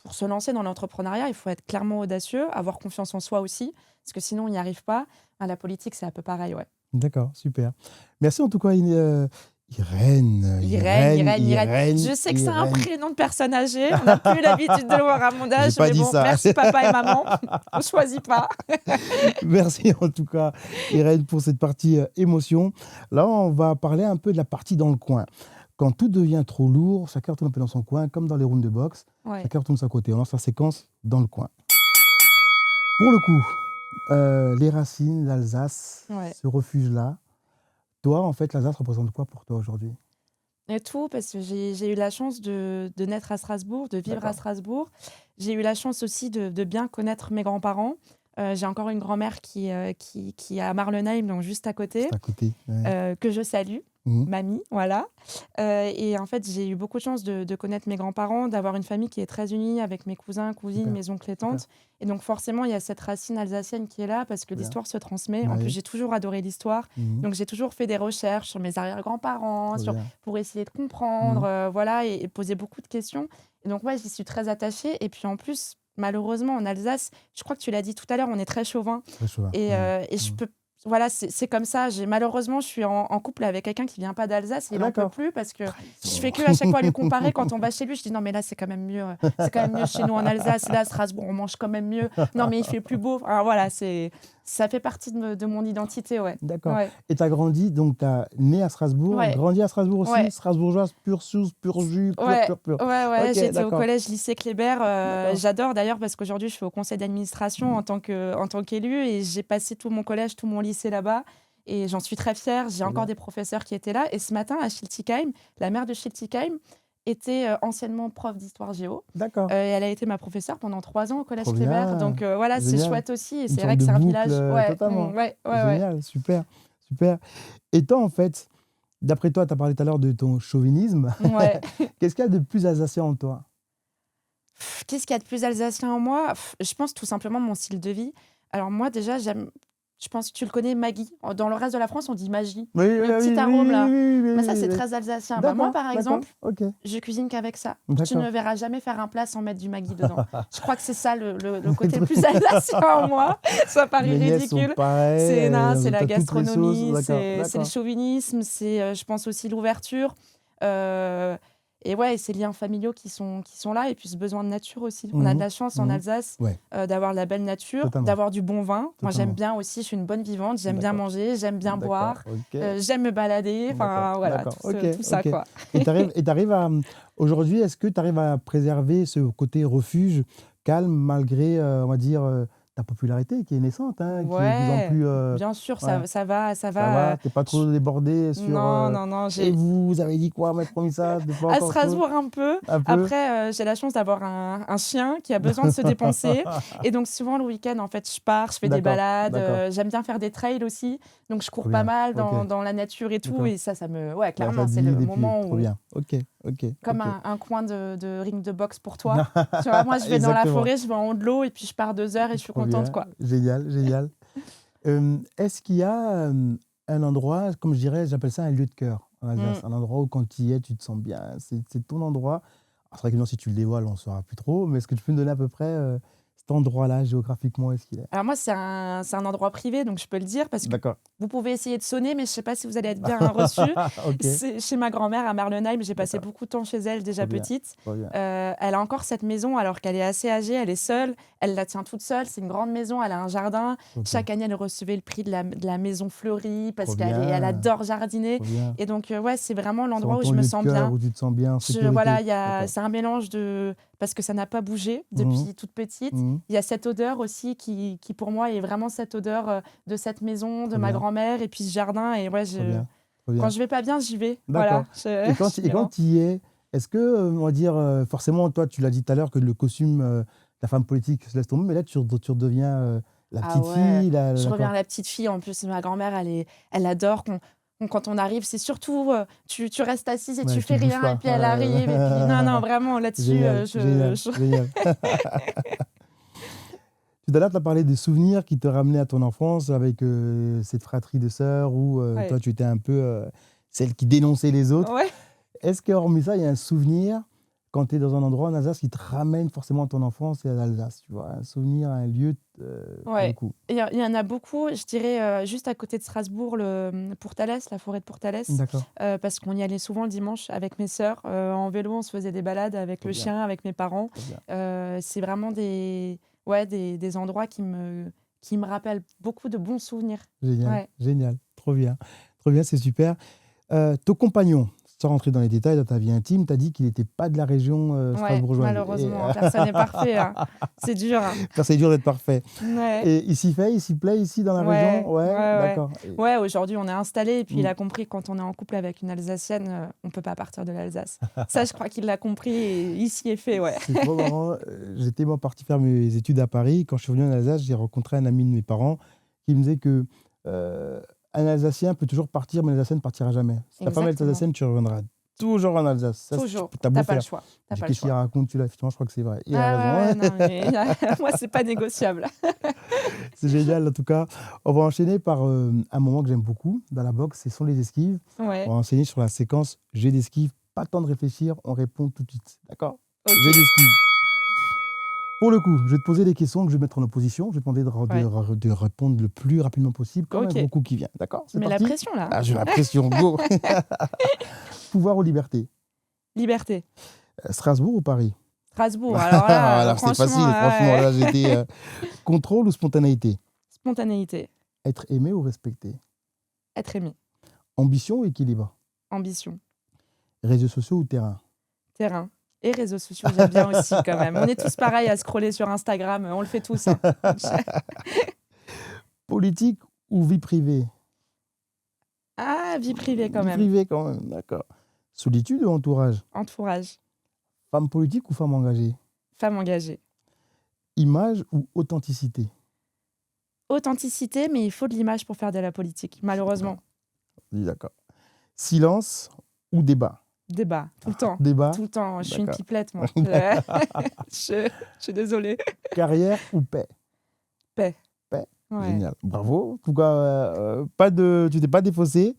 A: Pour se lancer dans l'entrepreneuriat, il faut être clairement audacieux, avoir confiance en soi aussi, parce que sinon on n'y arrive pas. La politique, c'est un peu pareil, ouais.
B: D'accord, super. Merci en tout cas, Irène.
A: Irène. Je sais que c'est un prénom de personne âgée. On n'a plus l'habitude de le voir à mon
B: J'ai
A: âge,
B: pas
A: mais
B: dit
A: bon,
B: ça.
A: merci papa et maman. On choisit pas.
B: Merci en tout cas, Irène, pour cette partie émotion. Là, on va parler un peu de la partie dans le coin. Quand tout devient trop lourd, chacun retourne un peu dans son coin, comme dans les rounds de boxe.
A: Ouais,
B: Chacun retourne de son côté. On lance la séquence dans le coin. Pour le coup, les racines, l'Alsace,
A: ouais.
B: ce refuge-là. Toi, en fait, l'Alsace représente quoi pour toi aujourd'hui?
A: Et tout, parce que j'ai eu la chance de naître à Strasbourg, de vivre à
B: D'accord.
A: Strasbourg. J'ai eu la chance aussi de bien connaître mes grands-parents. J'ai encore une grand-mère qui est à Marlenheim, donc juste à côté,
B: C'est à côté. Ouais.
A: que je salue,
B: Mhm.
A: mamie, voilà. Et en fait, j'ai eu beaucoup de chance de connaître mes grands-parents, d'avoir une famille qui est très unie avec mes cousins, cousines,
B: Super,
A: mes oncles et
B: super.
A: tantes. Et donc forcément, il y a cette racine alsacienne qui est là parce que
B: Très bien.
A: l'histoire se transmet. En
B: Ouais.
A: plus, j'ai toujours adoré l'histoire.
B: Mhm.
A: Donc j'ai toujours fait des recherches sur mes arrière-grands-parents,
B: Très bien.
A: pour essayer de comprendre,
B: Mhm.
A: voilà, et poser beaucoup de questions. Et donc, ouais, j'y suis très attachée. Et puis en plus, malheureusement, en Alsace, je crois que tu l'as dit tout à l'heure, on est très chauvin.
B: Très chaud.
A: Et je peux. Voilà, c'est comme ça. Malheureusement, je suis en couple avec quelqu'un qui vient pas d'Alsace et
B: Ah,
A: il en peut
B: d'accord.
A: plus parce que je
B: Trahison.
A: fais que à chaque fois lui comparer. Quand on va chez lui, je dis non, mais là, c'est quand même mieux. C'est quand même mieux chez nous en Alsace. Là, à Strasbourg, on mange quand même mieux. Non, mais il fait plus beau. Alors, voilà, ça fait partie de mon identité, ouais.
B: D'accord.
A: Ouais.
B: Et tu as grandi, donc tu as né à Strasbourg,
A: Ouais.
B: grandi à Strasbourg aussi,
A: Ouais.
B: strasbourgeoise, pure souce, pur jus,
A: Ouais,
B: pur.
A: ouais,
B: Ok,
A: j'étais au
B: d'accord.
A: collège lycée Kléber.
B: D'accord.
A: J'adore d'ailleurs parce qu'aujourd'hui, je suis au conseil d'administration en tant qu'élue et j'ai passé tout mon collège, tout mon lycée là-bas. Et j'en suis très fière. J'ai
B: Très
A: encore
B: bien.
A: des professeurs qui étaient là. Et ce matin, à Schiltigheim, la mère de Schiltigheim était anciennement prof d'histoire géo.
B: D'accord.
A: Et elle a été ma professeure pendant 3 ans au collège
B: Trop
A: Kléber.
B: bien.
A: Donc voilà, c'est
B: Génial.
A: chouette aussi. Et
B: Une
A: c'est
B: sorte
A: vrai que
B: de
A: c'est un
B: boucle
A: village. Ouais,
B: totalement.
A: ouais.
B: Génial, super, super. Et toi, en fait, d'après toi, tu as parlé tout à l'heure de ton chauvinisme.
A: Ouais.
B: Qu'est-ce qu'il y a de plus alsacien en toi?
A: Qu'est-ce qu'il y a de plus alsacien en moi? Je pense tout simplement mon style de vie. Alors moi, déjà, Je pense que tu le connais, Maggi. Dans le reste de la France, on dit Magie.
B: Oui,
A: Le
B: oui,
A: petit
B: oui,
A: arôme, là.
B: oui,
A: Mais ça, c'est
B: oui.
A: très alsacien. Bah, moi, par exemple,
B: Ok,
A: je cuisine qu'avec ça. Tu
B: d'accord.
A: ne verras jamais faire un plat sans mettre du Maggi dedans. Je crois que c'est ça le côté le plus alsacien en moi. Ça paraît
B: Mes nièces sont
A: ridicule.
B: pareilles,
A: Non, c'est la
B: t'as toutes les sauces,
A: gastronomie,
B: d'accord,
A: c'est le
B: d'accord.
A: chauvinisme, c'est, je pense aussi l'ouverture. Euh, et ouais, ces liens familiaux qui sont là. Et puis ce besoin de nature aussi. On a de
B: Mhm,
A: la chance en
B: mhm.
A: Alsace
B: Ouais,
A: d'avoir de la belle nature,
B: totalement,
A: d'avoir du bon vin. Moi, j'aime
B: totalement.
A: bien aussi, je suis une bonne vivante, j'aime bien
B: D'accord,
A: manger, j'aime bien
B: d'accord,
A: boire,
B: ok,
A: j'aime me balader.
B: d'accord,
A: Enfin, voilà,
B: d'accord, ok,
A: tout ça,
B: ok.
A: quoi.
B: Et t'arrives à, aujourd'hui, est-ce que tu arrives à préserver ce côté refuge calme malgré, on va dire, ta popularité qui est naissante, hein, qui est de plus en
A: Ouais,
B: plus,
A: bien sûr,
B: ouais,
A: ça va, ça
B: ça
A: va.
B: va, t'es pas trop débordé sur,
A: Non, non, non,
B: et vous avez dit quoi, m'être promis ça, t'es pas
A: à
B: encore trop,
A: Strasbourg un peu.
B: un peu.
A: Après, j'ai la chance d'avoir un chien qui a besoin de se dépenser. Et donc, souvent, le week-end, en fait, je pars, je fais des
B: D'accord,
A: balades.
B: d'accord,
A: J'aime bien faire des trails aussi. Donc, je cours
B: trop
A: pas
B: bien,
A: mal
B: ok,
A: dans la nature et tout.
B: d'accord.
A: Et ça me... Ouais,
B: Là, ça
A: clairement,
B: te
A: c'est
B: vide
A: le
B: et puis,
A: moment
B: trop
A: où...
B: bien, ok, ok,
A: Comme
B: ok.
A: un coin de ring de boxe pour toi. Tu vois, moi, je vais dans la
B: Exactement,
A: forêt, je vais en haut de l'eau et puis je pars 2 heures et je suis
B: trop
A: contente,
B: bien,
A: quoi.
B: génial, génial. Est-ce qu'il y a un endroit, comme je dirais, j'appelle ça un lieu de cœur en
A: Mm.
B: Alsace, un endroit où quand tu y es, tu te sens bien, c'est ton endroit. Alors, c'est vrai que non, si tu le dévoiles, on ne saura plus trop, mais est-ce que tu peux me donner à peu près cet endroit-là, géographiquement, est-ce qu'il est?
A: Alors moi, c'est un endroit privé, donc je peux le dire parce que
B: D'accord.
A: vous pouvez essayer de sonner, mais je ne sais pas si vous allez être bien reçu.
B: Ok,
A: C'est chez ma grand-mère à Marlenheim. J'ai passé
B: d'accord,
A: beaucoup de temps chez elle déjà
B: trop bien,
A: petite.
B: trop bien,
A: Elle a encore cette maison alors qu'elle est assez âgée. Elle est seule. Elle la tient toute seule. C'est une grande maison. Elle a un jardin.
B: ok,
A: Chaque année, elle recevait le prix de la maison fleurie
B: trop
A: parce elle
B: bien,
A: adore jardiner.
B: trop bien.
A: Et donc, ouais, c'est vraiment
B: C'est vraiment
A: l'endroit où
B: ton
A: je me
B: lieu de
A: sens
B: cœur,
A: bien.
B: où tu te sens bien en
A: Voilà,
B: sécurité. D'accord.
A: c'est un mélange de... Parce que ça n'a pas bougé
B: Mhm,
A: depuis toute petite.
B: mhm,
A: Il y a cette odeur aussi qui pour moi, est vraiment cette odeur de cette maison, de
B: trop
A: ma
B: bien,
A: grand-mère, et puis ce jardin. Et ouais,
B: trop bien, trop
A: quand
B: bien.
A: je vais pas bien, j'y vais. Voilà,
B: D'accord.
A: je
B: Et
A: suis
B: quand
A: bien.
B: tu y es, est-ce que, on va dire, forcément, toi, tu l'as dit tout à l'heure que le costume, la femme politique se laisse tomber, mais là, tu redeviens la
A: Ah
B: petite
A: ouais,
B: fille,
A: je reviens
B: d'accord.
A: à la petite fille. En plus, ma grand-mère, elle adore quand on arrive. C'est surtout, tu restes assise et
B: Ouais,
A: tu
B: tu
A: fais
B: bouges
A: rien, et
B: pas.
A: puis elle arrive. Et puis, non, non, vraiment, là-dessus,
B: Génial, génial, génial. Tout à l'heure, tu as parlé des souvenirs qui te ramenaient à ton enfance avec cette fratrie de sœurs où
A: Ouais.
B: toi, tu étais un peu celle qui dénonçait les autres.
A: Ouais.
B: Est-ce que, hormis ça, il y a un souvenir quand tu es dans un endroit en Alsace qui te ramène forcément à ton enfance et à l'Alsace, tu vois, un souvenir, un lieu, pour le
A: Ouais,
B: coup.
A: il y en a beaucoup. Je dirais juste à côté de Strasbourg, Pourtalès, la forêt de Pourtalès,
B: D'accord,
A: parce qu'on y allait souvent le dimanche avec mes sœurs. En vélo, on se faisait des balades avec
B: trop
A: le
B: bien,
A: chien, avec mes parents.
B: trop bien.
A: C'est vraiment des endroits qui me rappellent beaucoup de bons souvenirs.
B: Génial,
A: Ouais,
B: génial, trop bien, c'est super. Ton compagnon, sans rentrer dans les détails de ta vie intime, t'as dit qu'il n'était pas de la région
A: ouais,
B: strasbourgeoise. Et,
A: malheureusement, personne n'est parfait, hein. C'est dur, hein.
B: c'est dur d'être parfait.
A: Ouais.
B: Et il s'y plaît ici dans la région?
A: Ouais, ouais,
B: Ouais,
A: ouais.
B: d'accord.
A: Ouais, aujourd'hui, on est installé et puis il
B: Mm.
A: a compris que quand on est en couple avec une Alsacienne, on peut pas partir de l'Alsace. Ça, je crois qu'il l'a compris et il s'y est fait, ouais.
B: C'est trop marrant. J'étais moi parti faire mes études à Paris. Quand je suis venu en Alsace, j'ai rencontré un ami de mes parents qui me disait que un Alsacien peut toujours partir, mais l'Alsacien ne partira jamais. Si ta femme est
A: Exactement.
B: alsacienne, tu reviendras toujours en Alsace. Ça,
A: Toujours.
B: t'as beau
A: T'as pas le
B: faire.
A: choix. T'as
B: J'ai dit,
A: pas le
B: qu'est-ce qu'il
A: choix.
B: raconte, tu là? Effectivement, je crois que c'est vrai. Il a
A: Ah ouais, ouais,
B: raison.
A: non, mais moi, c'est pas négociable.
B: C'est génial, en tout cas. On va enchaîner par un moment que j'aime beaucoup dans la boxe, ce sont les esquives.
A: Ouais,
B: On va enseigner sur la séquence jet d'esquive. Pas le temps de réfléchir, on répond tout de suite. D'accord? Jet
A: ok.
B: d'esquive. Pour le coup, je vais te poser des questions que je vais mettre en opposition. Je vais te demander
A: Ouais,
B: de répondre le plus rapidement possible, comme un
A: ok.
B: gros coup qui vient. D'accord?
A: Tu
B: C'est
A: mets la
B: parti?
A: pression, là, hein.
B: Ah, j'ai la pression, go! Pouvoir ou liberté?
A: Liberté.
B: Strasbourg ou Paris?
A: Strasbourg, alors là,
B: Là, c'est
A: franchement,
B: facile, franchement.
A: ouais.
B: Là, j'étais contrôle ou spontanéité?
A: Spontanéité.
B: Être aimé ou respecté?
A: Être aimé.
B: Ambition ou équilibre?
A: Ambition.
B: Réseaux sociaux ou terrain?
A: Terrain. Et réseaux sociaux, j'aime bien aussi quand même. On est tous pareils à scroller sur Instagram, on le fait tous, hein.
B: Politique ou vie privée?
A: Ah, vie privée quand
B: Vie
A: même.
B: privée quand même, d'accord. Solitude ou entourage?
A: Entourage.
B: Femme politique ou femme engagée?
A: Femme engagée.
B: Image ou authenticité?
A: Authenticité, mais il faut de l'image pour faire de la politique, malheureusement.
B: Oui, d'accord. Silence ou débat?
A: Débat, tout le temps.
B: Débat,
A: Tout le temps. Je suis une
B: d'accord.
A: pipelette, moi. Je suis désolée.
B: Carrière ou paix?
A: Paix.
B: Paix,
A: Ouais.
B: Génial. Bravo. En tout cas, tu t'es pas défaussé.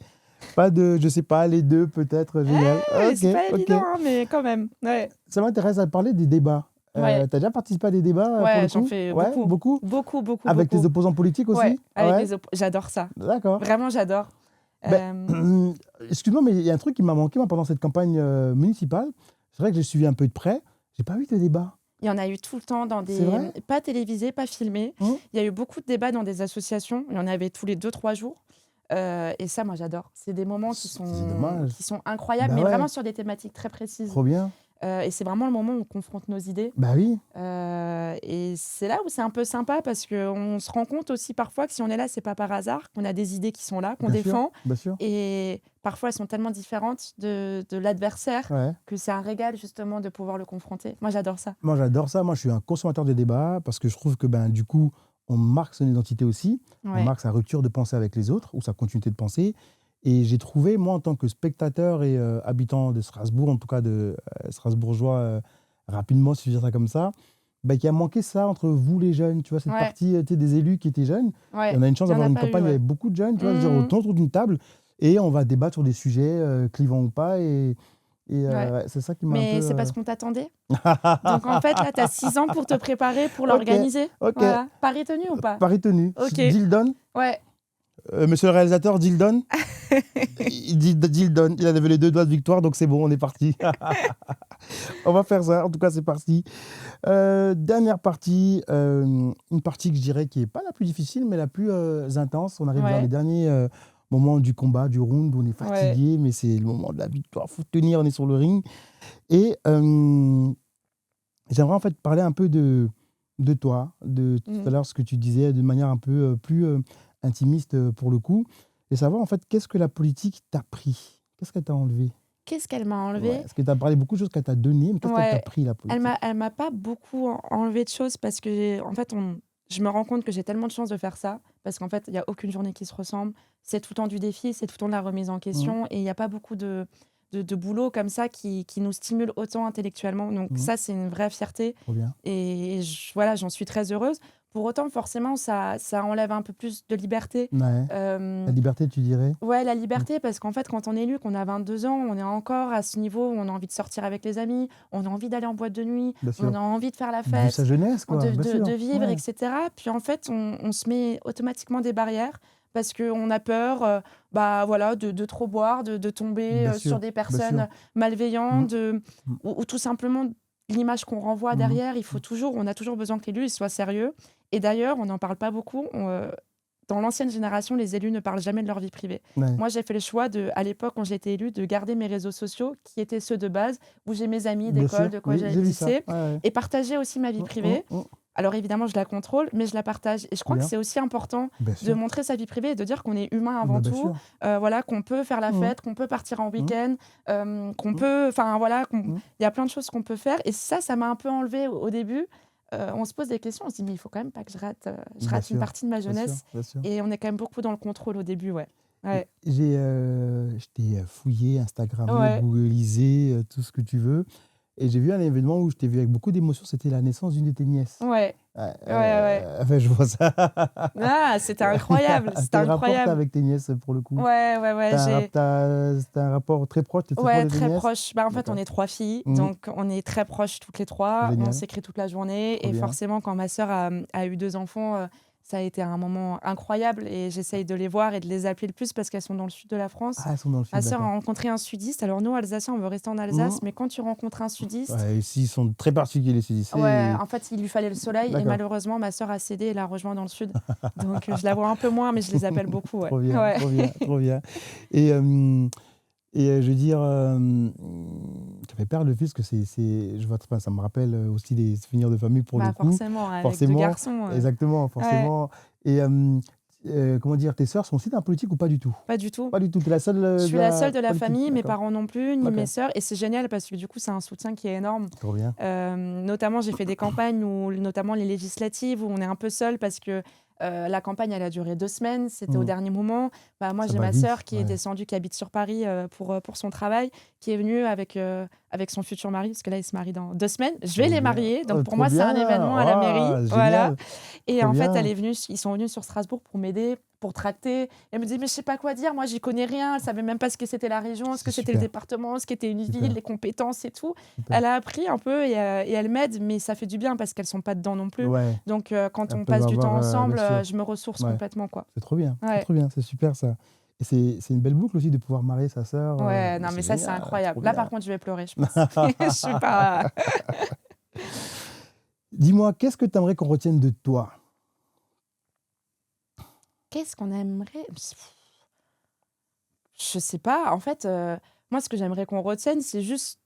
B: Pas de, je sais pas, les deux peut-être. Génial.
A: Ouais, c'est
B: Ok,
A: pas
B: ok.
A: évident, hein, mais quand même. Ouais.
B: Ça m'intéresse à parler des débats.
A: Ouais.
B: T'as déjà participé à des débats pour
A: Ouais,
B: le
A: j'en
B: coup?
A: fais
B: Ouais,
A: beaucoup.
B: beaucoup?
A: Beaucoup, beaucoup,
B: Avec tes
A: beaucoup.
B: opposants politiques
A: Ouais,
B: aussi? Ah
A: avec
B: ouais?
A: j'adore ça.
B: D'accord.
A: Vraiment, j'adore. Euh,
B: Ben, excuse-moi, mais il y a un truc qui m'a manqué moi, pendant cette campagne municipale. C'est vrai que j'ai suivi un peu de près. J'ai pas eu de débat.
A: Il y en a eu tout le temps dans
B: C'est vrai?
A: pas télévisés, pas filmés.
B: Hum.
A: Il y a eu beaucoup de débats dans des associations. Il y en avait tous les 2-3 jours. Et ça, moi, j'adore. C'est des moments
B: C'est dommage.
A: qui sont incroyables,
B: Bah
A: mais
B: ouais,
A: vraiment sur des thématiques très précises.
B: trop bien.
A: Et c'est vraiment le moment où on confronte nos idées.
B: Bah oui,
A: Et c'est là où c'est un peu sympa parce qu'on se rend compte aussi parfois que si on est là, c'est pas par hasard, qu'on a des idées qui sont là, qu'on
B: bien sûr,
A: défend.
B: bien sûr.
A: Et parfois, elles sont tellement différentes de l'adversaire
B: Ouais.
A: que c'est un régal justement de pouvoir le confronter. Moi, j'adore ça.
B: Moi, j'adore ça. Moi, je suis un consommateur de débats parce que je trouve que ben, du coup, on marque son identité aussi. On
A: Ouais.
B: marque sa rupture de pensée avec les autres ou sa continuité de pensée. Et j'ai trouvé, moi, en tant que spectateur et habitant de Strasbourg, en tout cas de strasbourgeois, rapidement, si je veux dire ça comme ça, ben, qu'il y a manqué ça entre vous, les jeunes. Tu vois, cette
A: Ouais.
B: partie tu sais, des élus qui étaient jeunes.
A: Ouais.
B: Et on a une chance
A: Il y en
B: d'avoir
A: a
B: une
A: pas eu,
B: campagne où il y
A: ouais.
B: avait beaucoup de jeunes, tu vois, je veux dire,
A: Mhm.
B: autour d'une table. Et on va débattre sur des sujets clivants ou pas. Et
A: Ouais.
B: ouais, c'est ça qui m'a un
A: Mais
B: peu.
A: c'est parce qu'on t'attendait. Donc en fait, là, tu as 6 ans pour te préparer, pour l'organiser.
B: Ok.
A: Voilà. Paris tenu ou pas?
B: Paris tenu.
A: Ok.
B: Dildon.
A: Ouais.
B: Monsieur le réalisateur, Dildon. Dildon. Il a levé les 2 doigts de victoire, donc c'est bon, on est parti. On va faire ça. En tout cas, c'est parti. Dernière partie. Une partie que je dirais qui n'est pas la plus difficile, mais la plus intense. On arrive dans
A: Ouais.
B: les derniers moments du combat, du round, où on est
A: Ouais.
B: fatigué, mais c'est le moment de la victoire. Il faut tenir, on est sur le ring. Et j'aimerais en fait parler un peu de toi, de tout à
A: Mhm.
B: l'heure ce que tu disais de manière un peu plus intimiste pour le coup, et savoir en fait qu'est-ce que la politique t'a pris, qu'est-ce qu'elle t'a enlevé.
A: Qu'est-ce qu'elle m'a
B: Ouais,
A: enlevé?
B: parce que tu as parlé beaucoup de choses qu'elle t'a donné, mais qu'est-ce qu'elle t'a
A: Ouais.
B: pris la politique?
A: Elle m'a pas beaucoup enlevé de choses parce que, en fait, je me rends compte que j'ai tellement de chance de faire ça parce qu'en fait, il n'y a aucune journée qui se ressemble. C'est tout le temps du défi, c'est tout le temps de la remise en question et il n'y a pas beaucoup de boulot comme ça qui nous stimule autant intellectuellement. Donc ça, c'est une vraie fierté
B: Trop bien.
A: et voilà, j'en suis très heureuse. Pour autant, forcément, ça enlève un peu plus de liberté.
B: Ouais. La liberté, tu dirais?
A: Ouais, la liberté, parce qu'en fait, quand on est élu, qu'on a 22 ans, on est encore à ce niveau où on a envie de sortir avec les amis, on a envie d'aller en boîte de nuit,
B: Bien
A: on
B: sûr.
A: a envie de faire la
B: Vu
A: fête,
B: sa jeunesse, quoi. Bien sûr.
A: de vivre,
B: Ouais.
A: etc. Puis en fait, on se met automatiquement des barrières parce qu'on a peur bah, voilà, de trop boire, de tomber
B: Bien
A: sur
B: sûr.
A: des
B: Bien sûr.
A: personnes malveillantes,
B: Mm.
A: ou tout simplement l'image qu'on renvoie derrière. On a toujours besoin que l'élu il soit sérieux. Et d'ailleurs, on n'en parle pas beaucoup. Dans l'ancienne génération, les élus ne parlent jamais de leur vie privée.
B: Ouais.
A: Moi, j'ai fait le choix, à l'époque, quand j'étais élue, de garder mes réseaux sociaux, qui étaient ceux de base, où j'ai mes amis
B: Bien
A: d'école,
B: sûr.
A: de
B: Oui, j'ai vu ça.
A: lycée,
B: Ouais.
A: et partager aussi ma vie privée. Alors évidemment, je la contrôle, mais je la partage. Et je crois que
B: Bien.
A: c'est aussi important
B: Bien
A: de
B: sûr.
A: montrer sa vie privée et de dire qu'on est humain avant
B: Bien
A: tout,
B: sûr.
A: voilà, qu'on peut faire la fête, qu'on peut partir en week-end, qu'on peut... Enfin, voilà, il y a plein de choses qu'on peut faire. Et ça m'a un peu enlevé au début. On se pose des questions, on se dit mais il faut quand même pas que je rate
B: Bien
A: une
B: sûr.
A: partie de ma
B: Bien
A: jeunesse.
B: sûr. Bien sûr.
A: Et on est quand même beaucoup dans le contrôle au début, ouais. Ouais.
B: Je t'ai fouillé, Instagrammé,
A: Ouais.
B: googlisé, tout ce que tu veux. Et j'ai vu un événement où je t'ai vu avec beaucoup d'émotion, c'était la naissance d'une de tes nièces.
A: Ouais. Ouais.
B: Enfin, je vois ça.
A: Ah, c'était incroyable. C'était
B: Quel rapport t'as
A: incroyable.
B: avec tes nièces pour le coup?
A: Ouais.
B: T'as un rapport très proche, t'es très proche
A: Ouais,
B: de tes
A: très
B: nièces?
A: proche. Bah, en fait,
B: D'accord.
A: on est 3 filles, donc on est très proches toutes les 3.
B: Génial.
A: On s'écrit toute la journée.
B: Trop
A: Et
B: bien.
A: forcément, quand ma sœur a eu 2 enfants, ça a été un moment incroyable. Et j'essaye de les voir et de les appeler le plus parce qu'elles sont dans le sud de la France.
B: Ah, elles sont dans le sud,
A: Ma sœur a
B: d'accord.
A: rencontré un sudiste. Alors nous, Alsaciens, on veut rester en Alsace, mais quand tu rencontres un sudiste,
B: Ouais, ici, ils sont très particuliers, les sudistes.
A: ouais, en fait, il lui fallait le soleil. Et
B: D'accord.
A: malheureusement, ma sœur a cédé et l'a rejoint dans le sud. Donc je la vois un peu moins, mais je les appelle beaucoup. Ouais.
B: Trop bien,
A: Ouais.
B: trop bien, trop bien. Et je veux dire, ça fait perdre le fils, que je vois, ça me rappelle aussi des souvenirs de famille pour
A: Bah,
B: le coup.
A: forcément, avec 2
B: Forcément,
A: garçons.
B: exactement, forcément. Et comment dire, tes sœurs sont aussi dans la politique ou pas du tout?
A: Pas du tout.
B: Pas du tout, tu es la seule
A: Je suis la seule de la
B: politique,
A: famille, mes
B: d'accord.
A: parents non plus, ni
B: Ok.
A: mes sœurs. Et c'est génial parce que du coup, c'est un soutien qui est énorme.
B: Trop bien.
A: Notamment, j'ai fait des campagnes, notamment les législatives, où on est un peu seul parce que la campagne, elle a duré 2 semaines. C'était au dernier moment. Bah, moi,
B: Ça
A: j'ai
B: va
A: ma
B: vite,
A: sœur qui est
B: ouais.
A: descendue, qui habite sur Paris pour son travail, qui est venue avec son futur mari, parce que là, il se marie dans 2 semaines. Je vais
B: Trop
A: les
B: bien.
A: marier. Donc, pour
B: Trop
A: moi, c'est un
B: bien.
A: événement à la mairie.
B: Ah,
A: Voilà.
B: génial.
A: Et
B: Trop
A: en fait,
B: bien.
A: ils sont venus sur Strasbourg pour m'aider, pour tracter. Elle me disait, mais je sais pas quoi dire, moi, j'y connais rien. Elle savait même pas ce que c'était la région, ce
B: C'est
A: que c'était le
B: super,
A: département, ce qu'était une ville,
B: super,
A: les compétences et tout.
B: super.
A: Elle a appris un peu et elle m'aide, mais ça fait du bien parce qu'elles sont pas dedans non plus.
B: Ouais,
A: Donc, quand
B: elles
A: on
B: peuvent
A: passe du temps
B: avoir, bien
A: ensemble,
B: sûr.
A: je me ressource
B: Ouais,
A: complètement, quoi.
B: c'est
A: Ouais.
B: trop bien, c'est super ça. Et c'est une belle boucle aussi de pouvoir marier sa sœur.
A: Ouais, non,
B: C'est
A: mais ça, c'est
B: génial,
A: incroyable.
B: trop
A: Là, par
B: bien.
A: contre, je vais pleurer, je pense. Je suis pas.
B: Dis-moi, qu'est-ce que tu aimerais qu'on retienne de toi?
A: Qu'est-ce qu'on aimerait? Je sais pas. En fait, moi, ce que j'aimerais qu'on retienne, c'est juste.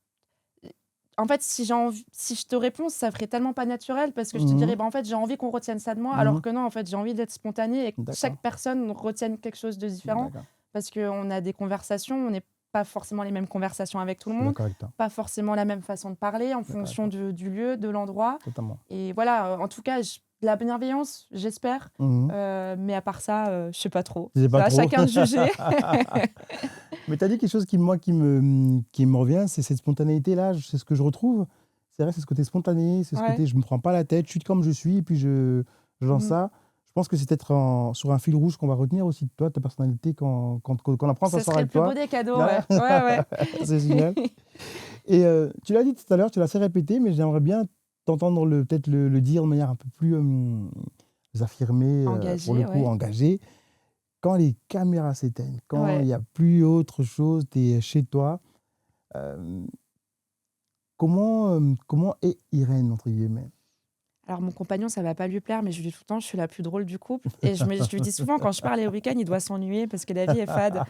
A: En fait, si je te réponds, ça ferait tellement pas naturel parce que je te dirais,
B: Mhm,
A: bah, en fait, j'ai envie qu'on retienne ça de moi, alors
B: mhm.
A: que non, en fait, j'ai envie d'être spontanée et que chaque
B: D'accord,
A: personne retienne quelque chose de différent
B: d'accord.
A: parce qu'on a des conversations, on n'est pas forcément les mêmes conversations avec tout
B: Je
A: le
B: suis
A: monde,
B: d'accord avec toi,
A: pas forcément la même façon de parler en
B: d'accord avec
A: fonction
B: toi,
A: du lieu, de l'endroit.
B: totalement.
A: Et voilà, en tout cas, de la bienveillance, j'espère.
B: Mhm.
A: Mais à part ça, je sais pas trop.
B: Je sais
A: C'est
B: pas
A: à
B: trop.
A: chacun de juger.
B: Mais tu as dit quelque chose qui me revient, c'est cette spontanéité-là, c'est ce que je retrouve. C'est vrai, c'est ce côté spontané, c'est ce
A: Ouais.
B: côté je me prends pas la tête, je suis comme je suis, et puis je lance
A: Mhm.
B: ça. Je pense que c'est peut-être sur un fil rouge qu'on va retenir aussi de toi, ta personnalité, quand on apprend à
A: Ce
B: s'asseoir
A: serait le
B: avec
A: plus beau
B: toi.
A: des cadeaux,
B: Ouais.
A: ouais. Ouais, ouais.
B: C'est génial. Et tu l'as dit tout à l'heure, tu l'as assez répété, mais j'aimerais bien t'entendre peut-être le dire de manière un peu plus affirmée, pour le
A: Engagé,
B: coup
A: ouais.
B: engagée. Quand les caméras s'éteignent, quand il
A: Ouais.
B: n'y a plus autre chose, tu es chez toi, euh, comment est Irène, entre guillemets?
A: Alors mon compagnon, ça va pas lui plaire, mais je lui dis tout le temps, je suis la plus drôle du couple. Et je lui dis souvent, quand je pars les week-ends, il doit s'ennuyer parce que la vie est fade.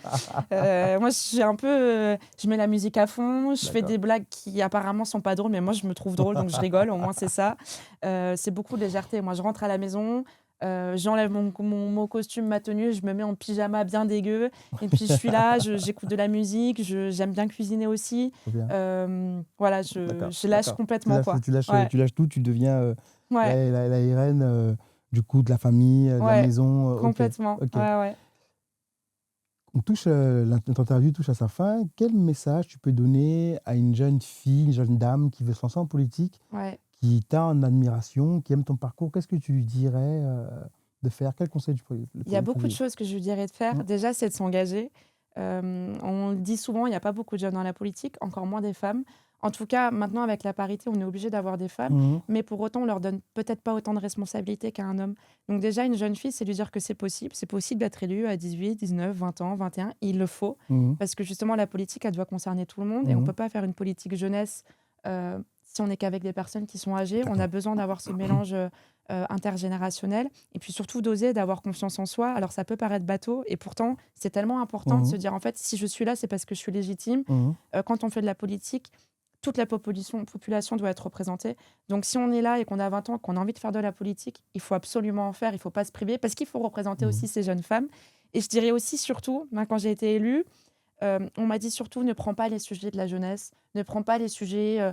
A: Moi, je mets la musique à fond, je fais
B: D'accord.
A: des blagues qui apparemment sont pas drôles, mais moi, je me trouve drôle, donc je rigole, au moins c'est ça. C'est beaucoup de légèreté. Moi, je rentre à la maison, j'enlève mon costume, ma tenue, je me mets en pyjama bien dégueu, et puis je suis là, j'écoute de la musique, j'aime bien cuisiner aussi.
B: Trop bien.
A: Voilà,
B: D'accord,
A: je lâche
B: d'accord. Tu
A: complètement,
B: lâches,
A: quoi.
B: tu lâches,
A: Ouais,
B: tu lâches tout, tu deviens
A: ouais,
B: la Irène du coup de la famille, de la
A: ouais,
B: maison. Ok,
A: complètement.
B: ok.
A: Ouais, ouais.
B: Notre interview touche à sa fin. Quel message tu peux donner à une jeune fille, une jeune dame qui veut se lancer en politique,
A: Ouais.
B: qui t'a en admiration, qui aime ton parcours? Qu'est-ce que tu lui dirais de faire? Quel conseil tu pourrais
A: Il y a
B: lui
A: beaucoup de
B: conseiller?
A: choses que je lui dirais de faire.
B: Mm,
A: Déjà, c'est de s'engager. On le dit souvent, il n'y a pas beaucoup de jeunes dans la politique, encore moins des femmes. En tout cas, maintenant, avec la parité, on est obligé d'avoir des femmes,
B: mm,
A: mais pour autant, on leur donne peut-être pas autant de responsabilités qu'à un homme. Donc déjà, une jeune fille, c'est lui dire que c'est possible. C'est possible d'être élue à 18, 19, 20 ans, 21. Il le faut,
B: mm,
A: parce que justement, la politique, elle doit concerner tout le monde, et on ne
B: mm.
A: peut pas faire une politique jeunesse si on n'est qu'avec des personnes qui sont âgées. On a
B: D'accord.
A: besoin d'avoir ce mélange intergénérationnel. Et puis surtout d'oser, d'avoir confiance en soi. Alors ça peut paraître bateau, et pourtant c'est tellement important de se
B: Mm,
A: dire en fait si je suis là, c'est parce que je suis légitime.
B: mm,
A: Quand on fait de la politique, toute la population doit être représentée. Donc si on est là et qu'on a 20 ans, qu'on a envie de faire de la politique, il faut absolument en faire, il ne faut pas se priver, parce qu'il faut représenter
B: mm.
A: aussi ces jeunes femmes. Et je dirais aussi surtout, quand j'ai été élue, on m'a dit surtout ne prends pas les sujets de la jeunesse, ne prends pas les sujets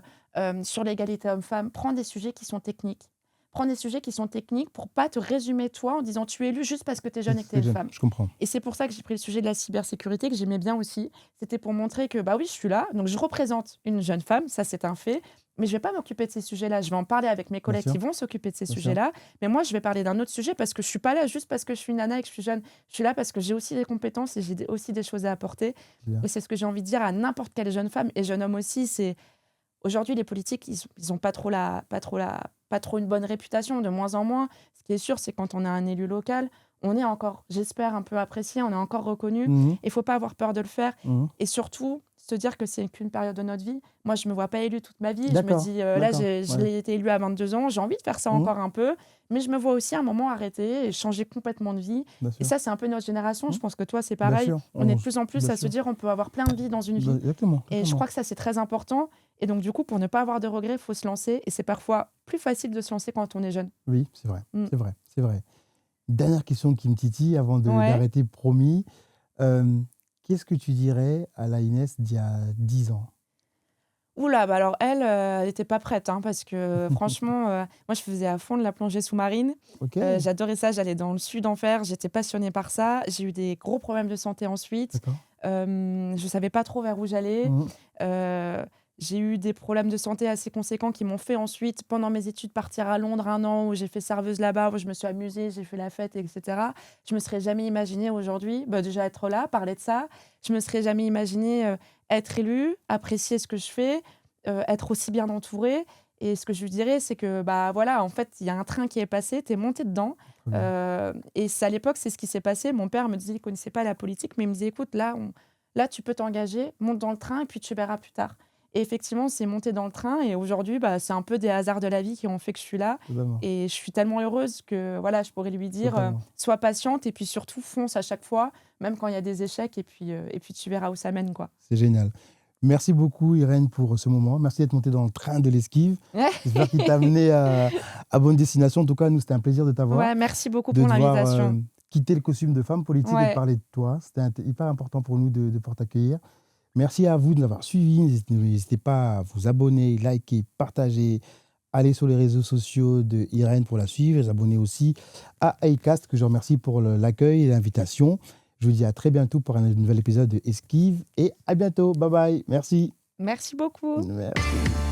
A: sur l'égalité homme-femme, prends des sujets qui sont techniques. Prends des sujets qui sont techniques pour pas te résumer toi en disant tu es élu juste parce que tu es jeune et que tu es
B: C'est
A: une
B: jeune,
A: femme.
B: je comprends.
A: Et c'est pour ça que j'ai pris le sujet de la cybersécurité, que j'aimais bien aussi. C'était pour montrer que, bah oui, je suis là, donc je représente une jeune femme, ça c'est un fait, mais je vais pas m'occuper de ces sujets-là. Je vais en parler avec mes
B: Bien
A: collègues
B: sûr,
A: qui vont s'occuper de ces
B: bien sûr.
A: sujets-là, mais moi je vais parler d'un autre sujet parce que je suis pas là juste parce que je suis nana et que je suis jeune. Je suis là parce que j'ai aussi des compétences et j'ai aussi des choses à apporter.
B: Bien.
A: Et c'est ce que j'ai envie de dire à n'importe quelle jeune femme et jeune homme aussi, c'est aujourd'hui les politiques, ils ont pas trop une bonne réputation, de moins en moins. Ce qui est sûr, c'est quand on a un élu local, on est encore, j'espère, un peu apprécié, on est encore reconnu.
B: Mhm,
A: Il faut pas avoir peur de le faire.
B: mhm.
A: Et surtout, se dire que c'est qu'une période de notre vie. Moi, je me vois pas élue toute ma vie. Je me
B: D'accord,
A: dis, là,
B: d'accord.
A: je
B: Ouais.
A: l'ai été élue à 22 ans, j'ai envie de faire ça
B: Mhm,
A: encore un peu. Mais je me vois aussi à un moment arrêter et changer complètement de vie.
B: bien
A: Et
B: sûr.
A: ça, c'est un peu notre génération. Je
B: Mhm,
A: pense que toi, c'est
B: bien
A: pareil.
B: sûr.
A: On est de plus en plus
B: Bien
A: à se
B: sûr.
A: dire, on peut avoir plein de vies dans une vie.
B: Exactement,
A: Et je
B: totalement.
A: crois que ça, c'est très important. Et donc, du coup, pour ne pas avoir de regrets, il faut se lancer. Et c'est parfois plus facile de se lancer quand on est jeune.
B: Oui, c'est vrai,
A: Mm.
B: c'est vrai, c'est vrai. Dernière question qui me titille avant
A: Ouais.
B: d'arrêter, promis. Euh, Qu'est-ce que tu dirais à la Inès d'il y a 10 ans?
A: Oula, bah alors elle, elle était pas prête, hein, parce que franchement, moi je faisais à fond de la plongée sous-marine.
B: Ok,
A: J'adorais ça, j'allais dans le sud en faire, j'étais passionnée par ça. J'ai eu des gros problèmes de santé ensuite.
B: d'accord.
A: Je savais pas trop vers où j'allais.
B: Mhm,
A: Euh, J'ai eu des problèmes de santé assez conséquents qui m'ont fait ensuite, pendant mes études, partir à Londres 1 an où j'ai fait serveuse là-bas, où je me suis amusée, j'ai fait la fête, etc. Je me serais jamais imaginée aujourd'hui, déjà être là, parler de ça. Je me serais jamais imaginée être élue, apprécier ce que je fais, être aussi bien entourée. Et ce que je lui dirais, c'est que voilà, en fait, il y a un train qui est passé, tu es monté dedans.
B: Très bien.
A: Et à l'époque, c'est ce qui s'est passé. Mon père me disait qu'il ne connaissait pas la politique, mais il me disait, écoute, là, tu peux t'engager, monte dans le train et puis tu verras plus tard. Et effectivement, c'est monté dans le train et aujourd'hui, c'est un peu des hasards de la vie qui ont fait que je suis là.
B: Totalement.
A: Et je suis tellement heureuse que voilà, je pourrais lui dire,
B: Totalement.
A: sois patiente et puis surtout fonce à chaque fois, même quand il y a des échecs et puis tu verras où ça mène, quoi.
B: C'est génial. Merci beaucoup, Irène, pour ce moment. Merci d'être montée dans le train de l'esquive. J'espère qu'il t'a amené à bonne destination. En tout cas, nous, c'était un plaisir de t'avoir.
A: Ouais, merci beaucoup
B: De
A: pour
B: devoir
A: l'invitation.
B: quitter le costume de femme politique et de
A: Ouais.
B: parler de toi. C'était hyper important pour nous de pouvoir t'accueillir. Merci à vous de nous avoir suivis. N'hésitez pas à vous abonner, liker, partager. Allez sur les réseaux sociaux de Irène pour la suivre. Et vous abonnez aussi à Acast, que je remercie pour l'accueil et l'invitation. Je vous dis à très bientôt pour un nouvel épisode de Esquive. Et à bientôt. Bye bye. Merci.
A: Merci beaucoup.
B: Merci.